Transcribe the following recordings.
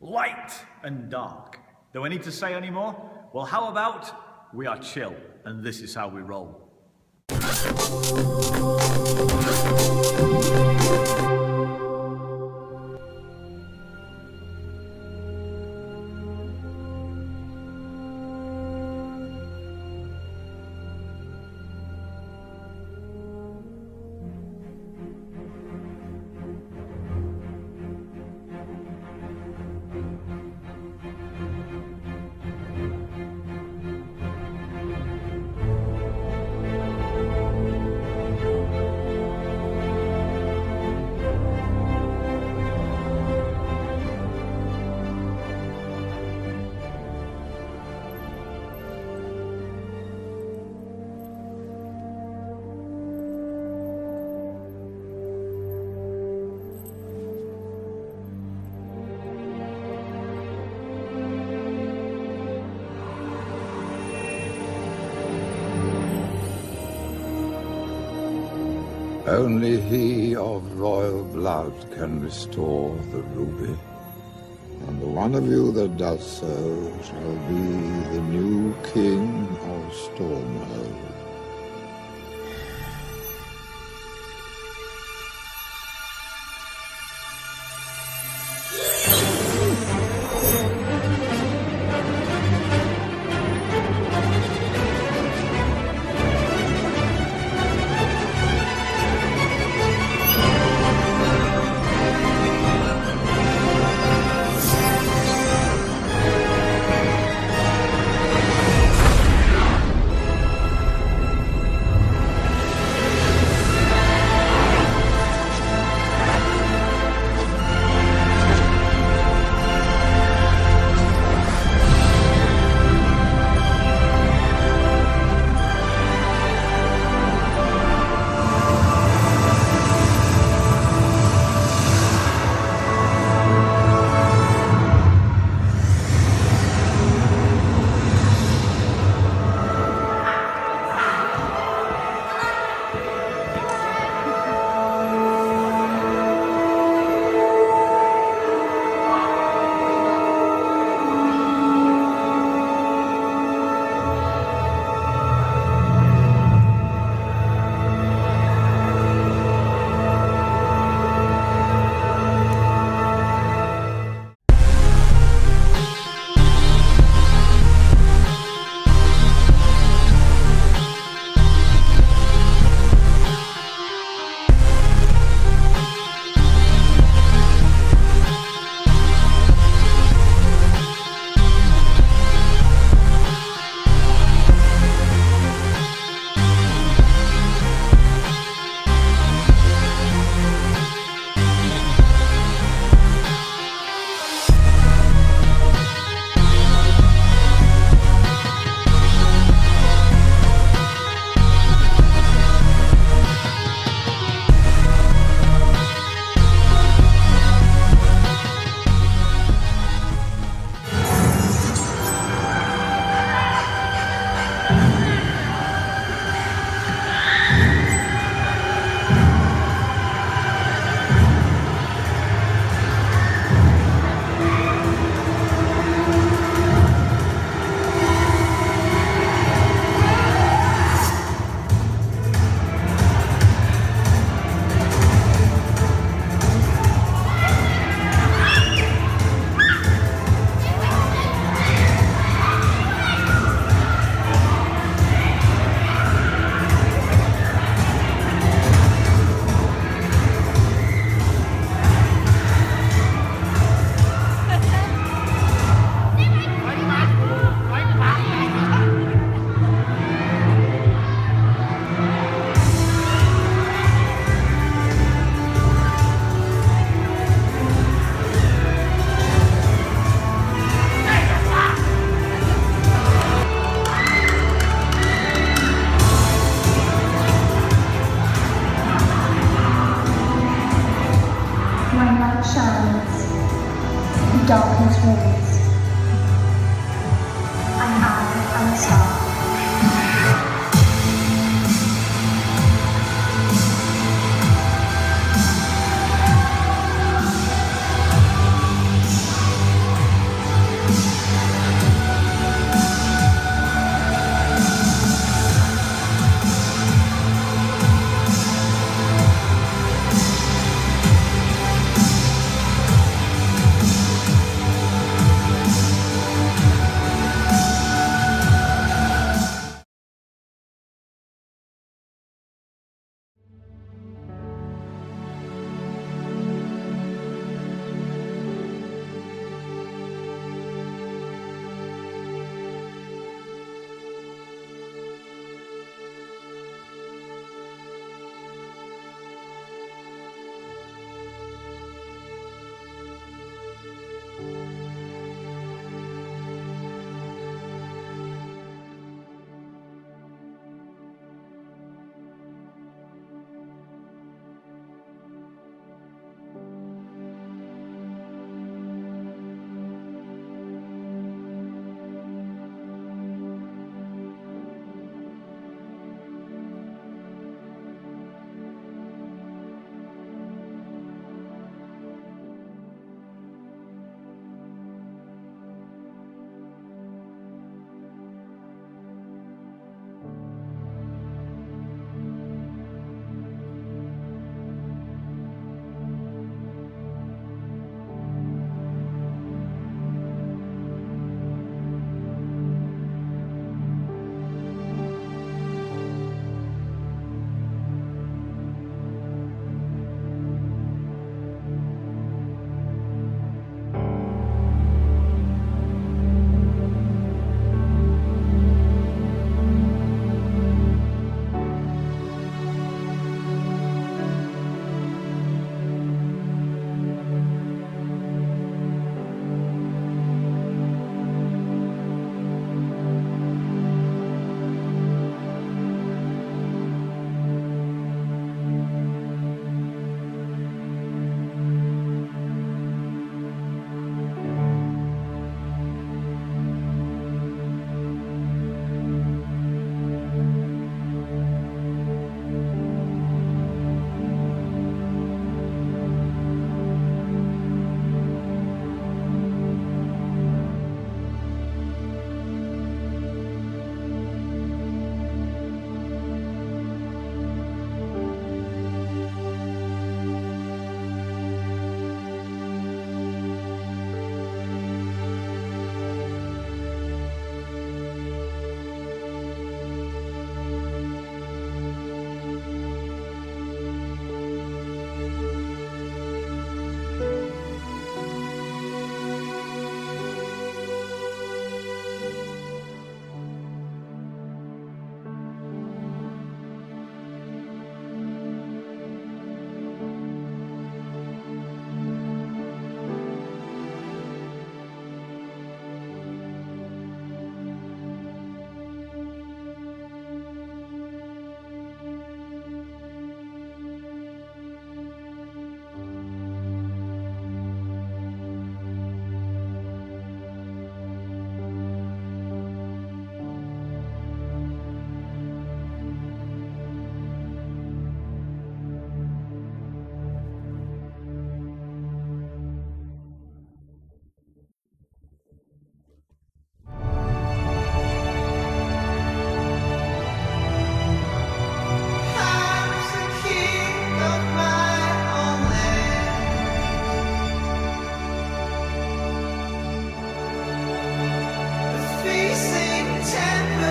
light and dark. Do I need to say any more? Well, how about we are chill, and this is how we roll. Only he of royal blood can restore the ruby. And the one of you that does so shall be the new king of Stormhold. darkness reigns, and I am a star.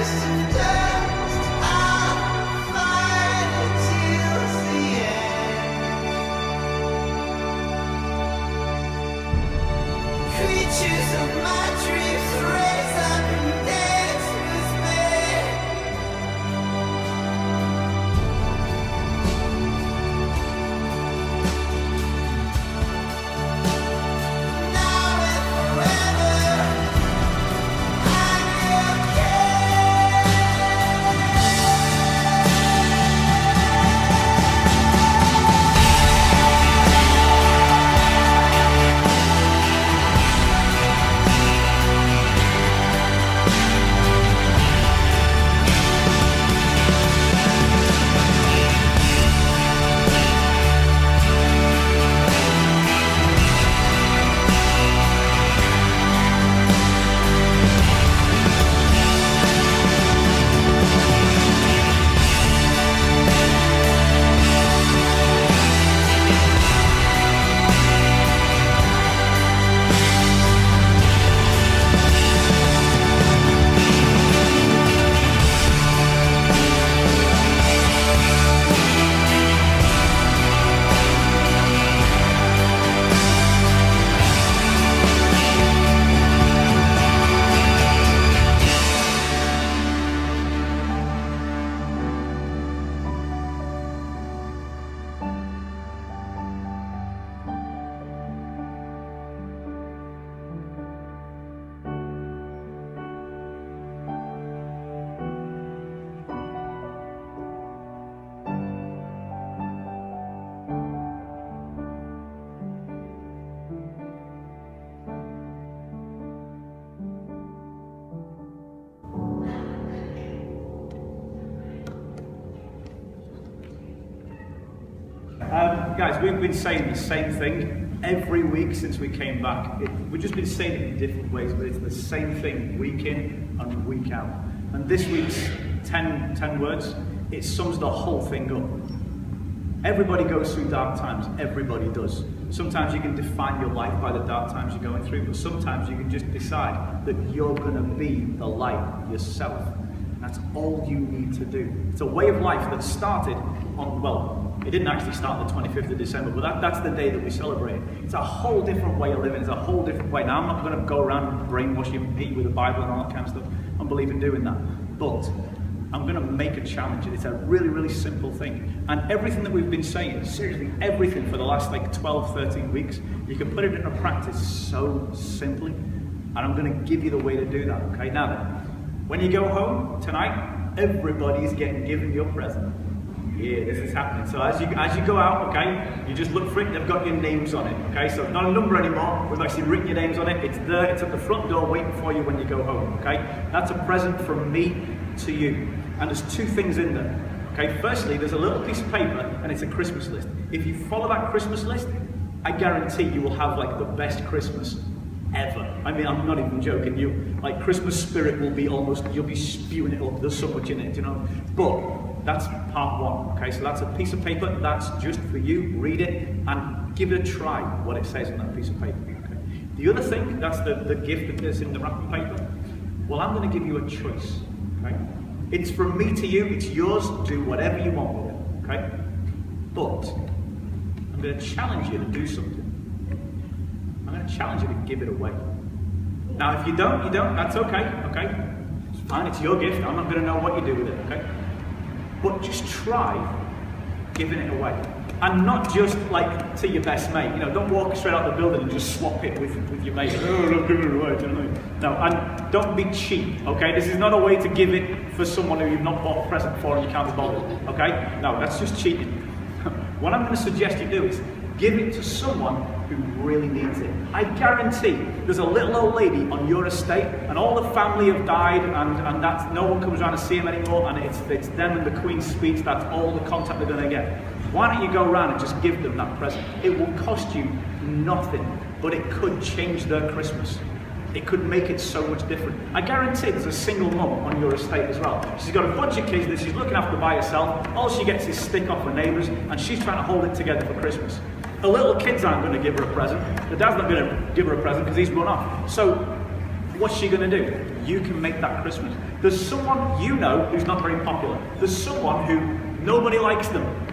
Creatures of my dreams raise up and dance with me. Now and forever, I'm Guys, we've been saying the same thing every week since we came back. We've just been saying it in different ways, but it's the same thing week in and week out. And this week's 10 words, it sums the whole thing up. Everybody goes through dark times, everybody does. Sometimes you can define your life by the dark times you're going through, but sometimes you can just decide that you're going to be the light yourself. That's all you need to do. It's a way of life that started on, well, it didn't actually start the 25th of December, but that's the day that we celebrate. It's a whole different way of living. It's a whole different way. Now, I'm not going to go around and brainwash you with the Bible and all that kind of stuff. I don't believe in doing that. But I'm going to make a challenge. It's a really, really simple thing. And everything that we've been saying, seriously, everything for the last like 12, 13 weeks, you can put it into practice so simply. And I'm going to give you the way to do that, okay? Now then, when you go home tonight, everybody's getting given your present. Yeah, this is happening. So as you go out, okay, you just look for it, they've got your names on it, okay? So it's not a number anymore, we've actually written your names on it, it's there, it's at the front door waiting for you when you go home, okay? That's a present from me to you. And there's two things in there, okay? Firstly, there's a little piece of paper and it's a Christmas list. If you follow that Christmas list, I guarantee you will have like the best Christmas ever. I mean, I'm not even joking. You, like, Christmas spirit will be almost, you'll be spewing it up. There's so much in it, you know. But that's part one, okay? So that's a piece of paper. That's just for you. Read it and give it a try, what it says on that piece of paper, okay? The other thing, that's the gift that is in the wrapping paper. Well, I'm going to give you a choice, okay? It's from me to you. It's yours. Do whatever you want with it, okay? But I'm going to challenge you to do something. I'm going to challenge you to give it away. Now, if you don't, that's okay, okay? It's fine, it's your gift. I'm not going to know what you do with it, okay? But just try giving it away. And not just like to your best mate. You know, don't walk straight out the building and just swap it with your mate. Oh, I'm giving it away, do you know what I mean? No, and don't be cheap, okay? This is not a way to give it for someone who you've not bought a present for and you can't be bothered, okay? No, that's just cheating. What I'm going to suggest you do is give it to someone who really needs it. I guarantee there's a little old lady on your estate and all the family have died and that's, no one comes around to see them anymore and it's them and the Queen's speech, that's all the contact they're going to get. Why don't you go around and just give them that present? It will cost you nothing, but it could change their Christmas. It could make it so much different. I guarantee there's a single mum on your estate as well. She's got a bunch of kids that she's looking after by herself. All she gets is stick off her neighbours and she's trying to hold it together for Christmas. The little kids aren't going to give her a present. The dad's not going to give her a present because he's run off. So What's she going to do? You can make that Christmas. There's someone you know who's not very popular. There's someone who nobody likes them.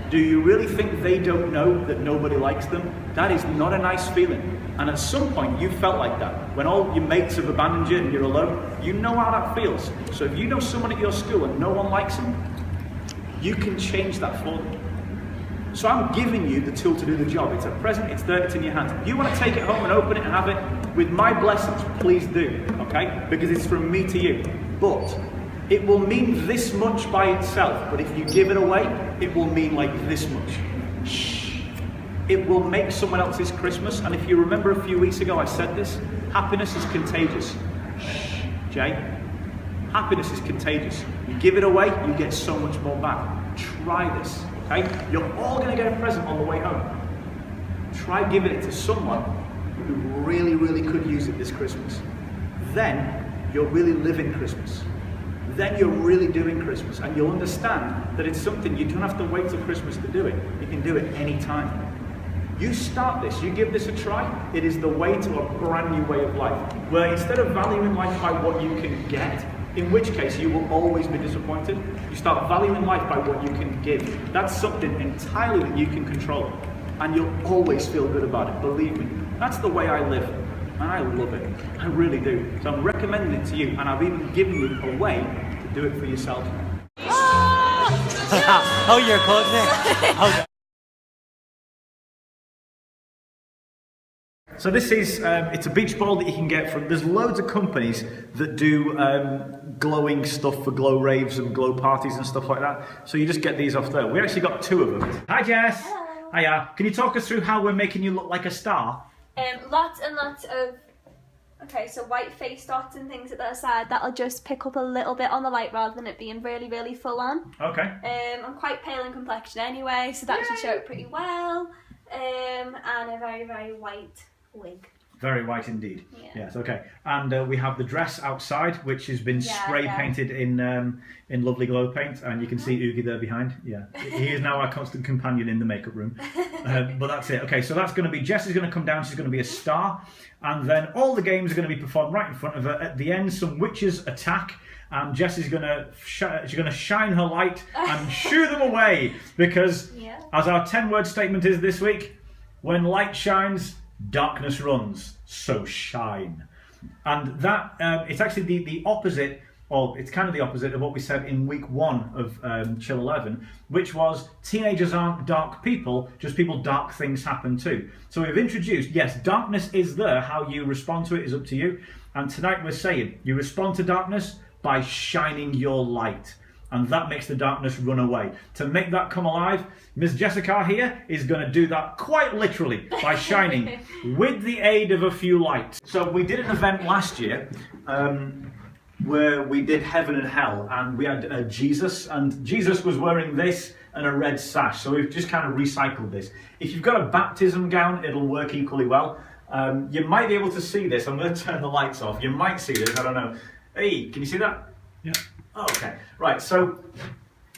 Do you really think they don't know that nobody likes them? That is not a nice feeling. And at some point you felt like that. When all your mates have abandoned you and you're alone, you know how that feels. So if you know someone at your school and no one likes them, you can change that for them. So I'm giving you the tool to do the job. It's a present, it's there, it's in your hands. If you want to take it home and open it and have it, with my blessings, please do, okay? Because it's from me to you. But it will mean this much by itself, but if you give it away, it will mean like this much. Shh. It will make someone else's Christmas, and if you remember a few weeks ago I said this, happiness is contagious. Shh, Jay. Happiness is contagious. You give it away, you get so much more back. Try this, okay? You're all going to get a present on the way home. Try giving it to someone who really, really could use it this Christmas. Then you're really living Christmas. Then you're really doing Christmas, and you'll understand that it's something you don't have to wait till Christmas to do it. You can do it anytime. You start this, you give this a try, it is the way to a brand new way of life, where instead of valuing life by what you can get, in which case you will always be disappointed, you start valuing life by what you can give. That's something entirely that you can control, and you'll always feel good about it, believe me. That's the way I live, and I love it. I really do. So I'm recommending it to you, and I've even given you a way to do it for yourself. Oh, you're closing it? Oh. So this is, it's a beach ball that you can get from, there's loads of companies that do glowing stuff for glow raves and glow parties and stuff like that. So you just get these off there. We actually got 2 of them. Hi Jess! Hello. Hiya. Can you talk us through how we're making you look like a star? Lots and lots of, okay, so white face dots and things at the side, that'll just pick up a little bit on the light rather than it being really, really full on. Okay. I'm quite pale in complexion anyway, so that should show it pretty well. And a very, very white wig. Very white indeed. Yeah. Yes, okay. And we have the dress outside, which has been spray painted in lovely glow paint, and you can see Oogie there behind. Yeah, he is now our constant companion in the makeup room. But that's it. Okay, so that's going to be, Jess is going to come down, she's going to be a star, and then all the games are going to be performed right in front of her. At the end, some witches attack, and Jess is going to shine her light and shoo them away, because as our 10-word statement is this week, when light shines, darkness runs, so shine. And that, it's actually the opposite, or it's kind of the opposite of what we said in week 1 of Chill 11, which was teenagers aren't dark people, just people dark things happen to. So we've introduced, yes, darkness is there, how you respond to it is up to you. And tonight we're saying, you respond to darkness by shining your light. And that makes the darkness run away. To make that come alive, Miss Jessica here is going to do that quite literally by shining with the aid of a few lights. So we did an event last year where we did heaven and hell, and we had Jesus, and Jesus was wearing this and a red sash. So we've just kind of recycled this. If you've got a baptism gown, it'll work equally well. You might be able to see this. I'm going to turn the lights off. You might see this, I don't know. Hey, can you see that? Yeah. Oh, okay, right, so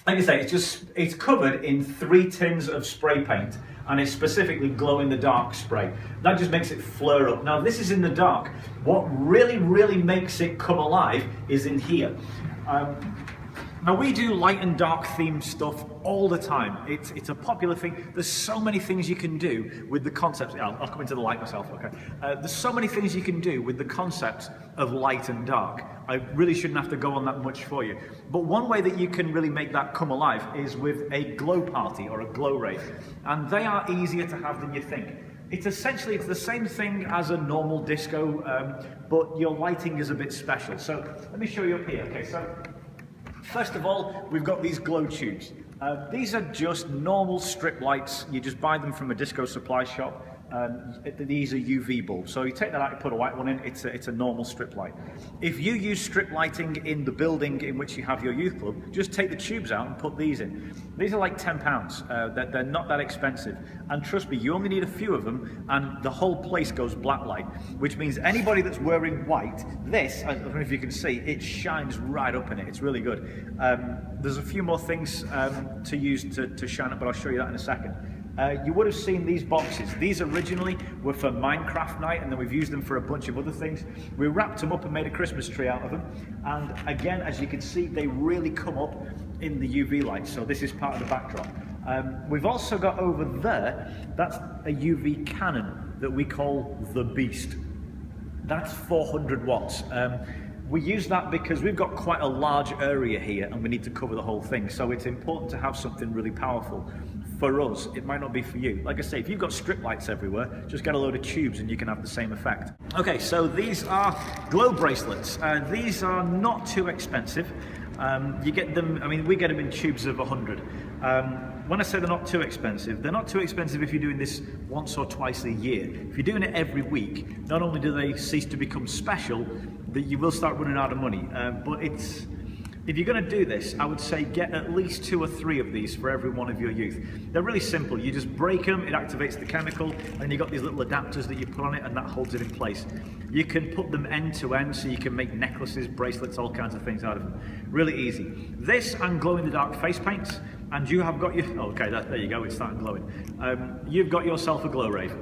like I say, it's covered in 3 tins of spray paint, and it's specifically glow in the dark spray. That just makes it flare up. Now this is in the dark. What really, really makes it come alive is in here. Now we do light and dark themed stuff all the time. It's a popular thing. There's so many things you can do with the concepts. I'll come into the light myself, okay. There's so many things you can do with the concepts of light and dark. I really shouldn't have to go on that much for you. But one way that you can really make that come alive is with a glow party or a glow rave. And they are easier to have than you think. It's essentially, it's the same thing as a normal disco, but your lighting is a bit special. So let me show you up here. Okay, so first of all, we've got these glow tubes. These are just normal strip lights. You just buy them from a disco supply shop. These are UV bulbs. So you take that out, you put a white one in, it's a normal strip light. If you use strip lighting in the building in which you have your youth club, just take the tubes out and put these in. These are like £10. They're not that expensive. And trust me, you only need a few of them and the whole place goes black light, which means anybody that's wearing white, this, I don't know if you can see, it shines right up in it. It's really good. There's a few more things to use to shine up, but I'll show you that in a second. You would have seen these boxes. These originally were for Minecraft night, and then we've used them for a bunch of other things. We wrapped them up and made a Christmas tree out of them. And again, as you can see, they really come up in the UV light. So this is part of the backdrop. We've also got over there, that's a UV cannon that we call the Beast. That's 400 watts. We use that because we've got quite a large area here and we need to cover the whole thing. So it's important to have something really powerful. For us, it might not be for you. Like I say, if you've got strip lights everywhere, just get a load of tubes and you can have the same effect. Okay, so these are glow bracelets. These are not too expensive. You get them, I mean, we get them in tubes of 100. When I say they're not too expensive if you're doing this once or twice a year. If you're doing it every week, not only do they cease to become special, that you will start running out of money. But if you're going to do this, I would say get at least 2 or 3 of these for every one of your youth. They're really simple. You just break them, it activates the chemical, and you've got these little adapters that you put on it, and that holds it in place. You can put them end to end, so you can make necklaces, bracelets, all kinds of things out of them. Really easy. This and glow-in-the-dark face paints, and you have got your... Oh, okay, there you go, it's starting glowing. You've got yourself a glow rave.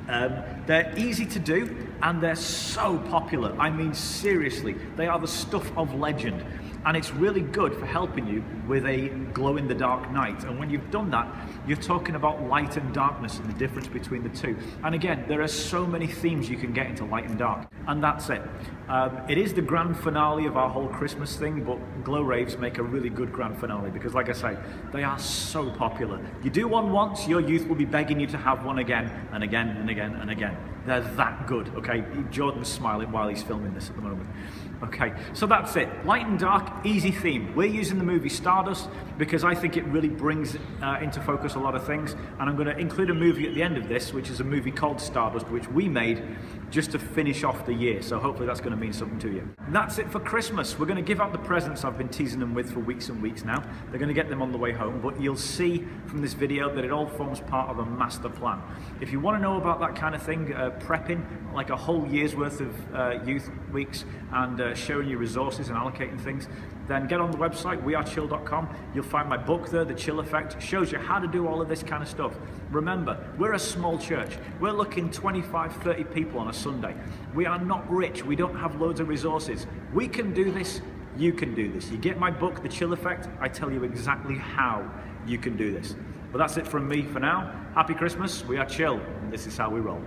They're easy to do and they're so popular. I mean, seriously, they are the stuff of legend, and it's really good for helping you with a glow-in-the-dark night. And when you've done that, you're talking about light and darkness and the difference between the two. And again, there are so many themes you can get into light and dark, and that's it. It is the grand finale of our whole Christmas thing, but glow raves make a really good grand finale because, like I say, they are so popular. You do one once, your youth will be begging you to have one again and again and again and again. They're that good, okay? Jordan's smiling while he's filming this at the moment. Okay, so that's it. Light and dark, easy theme. We're using the movie Stardust because I think it really brings into focus a lot of things, and I'm going to include a movie at the end of this, which is a movie called Stardust, which we made just to finish off the year, so hopefully that's going to mean something to you. And that's it for Christmas. We're going to give out the presents I've been teasing them with for weeks and weeks now. They're going to get them on the way home, but you'll see from this video that it all forms part of a master plan. If you want to know about that kind of thing, prepping like a whole year's worth of youth weeks and showing you resources and allocating things, then get on the website wearechill.com. You'll find my book there, The Chill Effect, shows you how to do all of this kind of stuff. Remember, we're a small church. We're looking 25, 30 people on a Sunday. We are not rich. We don't have loads of resources. We can do this. You can do this. You get my book, The Chill Effect, I tell you exactly how you can do this. But that's it from me for now. Happy Christmas. We are chill, and this is how we roll.